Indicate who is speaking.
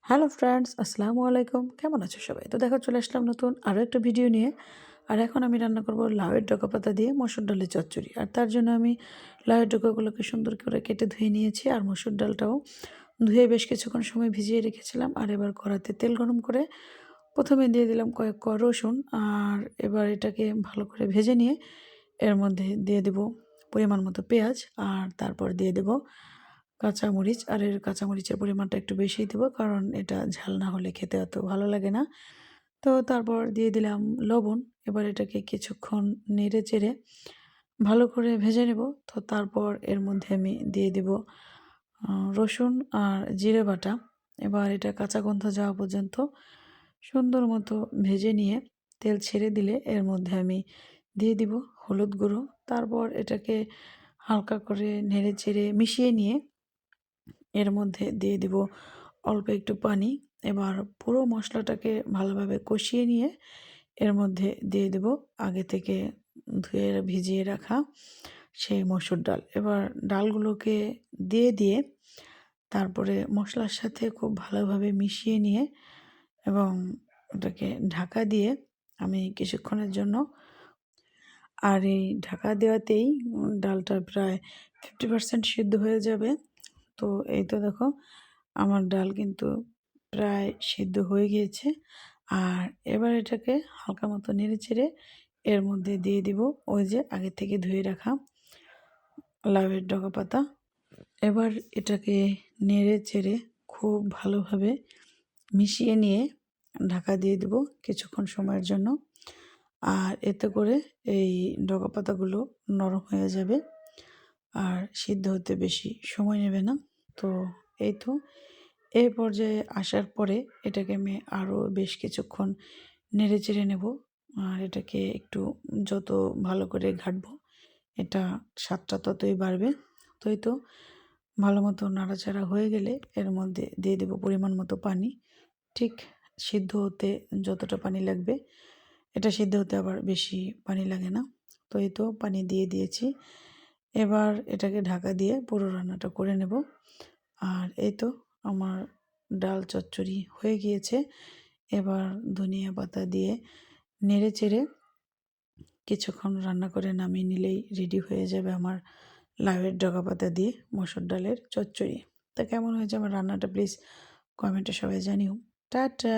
Speaker 1: Hello friends, আসসালামু আলাইকুম। কেমন আছো সবাই? তো দেখো, চলে আসলাম নতুন আরও একটা ভিডিও নিয়ে। আর এখন আমি রান্না করব লাউয়ের ডগা পাতা দিয়ে মসুর ডালের চচ্চড়ি। আর তার জন্য আমি লাউয়ের ডগাগুলোকে সুন্দর করে কেটে ধুয়ে নিয়েছি, আর মসুর ডালটাও ধুয়ে বেশ কিছুক্ষণ সময় ভিজিয়ে রেখেছিলাম। আর এবার কড়াতে তেল গরম করে প্রথমে দিয়ে দিলাম কয়েক কোয়া রসুন। আর এবার এটাকে ভালো করে ভেজে নিয়ে এর মধ্যে দিয়ে দেব পরিমাণ মতো পেঁয়াজ, আর তারপর দিয়ে দেব কাঁচামরিচ। আর এর কাঁচামরিচের পরিমাণটা একটু বেশিই দেবো, কারণ এটা ঝাল না হলে খেতে অত ভালো লাগে না। তো তারপর দিয়ে দিলাম লবণ। এবার এটাকে কিছুক্ষণ নেড়ে চেড়ে ভালো করে ভেজে নেব। তো তারপর এর মধ্যে আমি দিয়ে দেব রসুন আর জিরে বাটা। এবার এটা কাঁচা গন্ধ যাওয়া পর্যন্ত সুন্দর মতো ভেজে নিয়ে তেল ছেড়ে দিলে এর মধ্যে আমি দিয়ে দিব হলুদ গুঁড়ো। তারপর এটাকে হালকা করে নেড়ে চেড়ে মিশিয়ে নিয়ে এর মধ্যে দিয়ে দিব অল্প একটু পানি। এবার পুরো মশলাটাকে ভালোভাবে কষিয়ে নিয়ে এর মধ্যে দিয়ে দেব আগে থেকে ধুয়ে ভিজিয়ে রাখা সেই মসুর ডাল। এবার ডালগুলোকে দিয়ে তারপরে মশলার সাথে খুব ভালোভাবে মিশিয়ে নিয়ে এবং ওটাকে ঢাকা দিয়ে আমি কিছুক্ষণের জন্য, আর এই ঢাকা দেওয়াতেই ডালটা প্রায় 50% সিদ্ধ হয়ে যাবে। তো এই তো দেখো, আমার ডাল কিন্তু প্রায় সিদ্ধ হয়ে গিয়েছে। আর এবার এটাকে হালকা মতো নেড়ে চেড়ে এর মধ্যে দিয়ে দিব ওই যে আগে থেকে ধুয়ে রাখা লাউয়ের ডগা পাতা। এবার এটাকে নেড়ে চেড়ে খুব ভালোভাবে মিশিয়ে নিয়ে ঢাকা দিয়ে দেব কিছুক্ষণ সময়ের জন্য। আর এতে করে এই ডগা পাতাগুলো নরম হয়ে যাবে আর সিদ্ধ হতে বেশি সময় নেবে না। তো এই তো, এই পর্যায়ে আসার পরে এটাকে আমি আরও বেশ কিছুক্ষণ নেড়ে চেড়ে নেব। আর এটাকে একটু যত ভালো করে ঘাটবো, এটা স্বাদটা ততই বাড়বে। তো এই তো, ভালো মতো নাড়াচাড়া হয়ে গেলে এর মধ্যে দিয়ে দেবো পরিমাণ মতো পানি। ঠিক সিদ্ধ হতে যতটা পানি লাগবে, এটা সিদ্ধ হতে আবার বেশি পানি লাগে না। তো এই তো, পানি দিয়ে দিয়েছি। এবার এটাকে ঢাকা দিয়ে পুরো রান্নাটা করে নেব। আর এই তো, আমার ডাল চচ্চড়ি হয়ে গিয়েছে। এবার ধনিয়া পাতা দিয়ে নেড়ে চেড়ে কিছুক্ষণ রান্না করে নামিয়ে নিলেই রেডি হয়ে যাবে আমার লাউয়ের ডগা পাতা দিয়ে মসুর ডালের চচ্চড়ি। তা কেমন হয়েছে আমার রান্নাটা প্লিজ কমেন্টে সবাই জানিও। টাটা।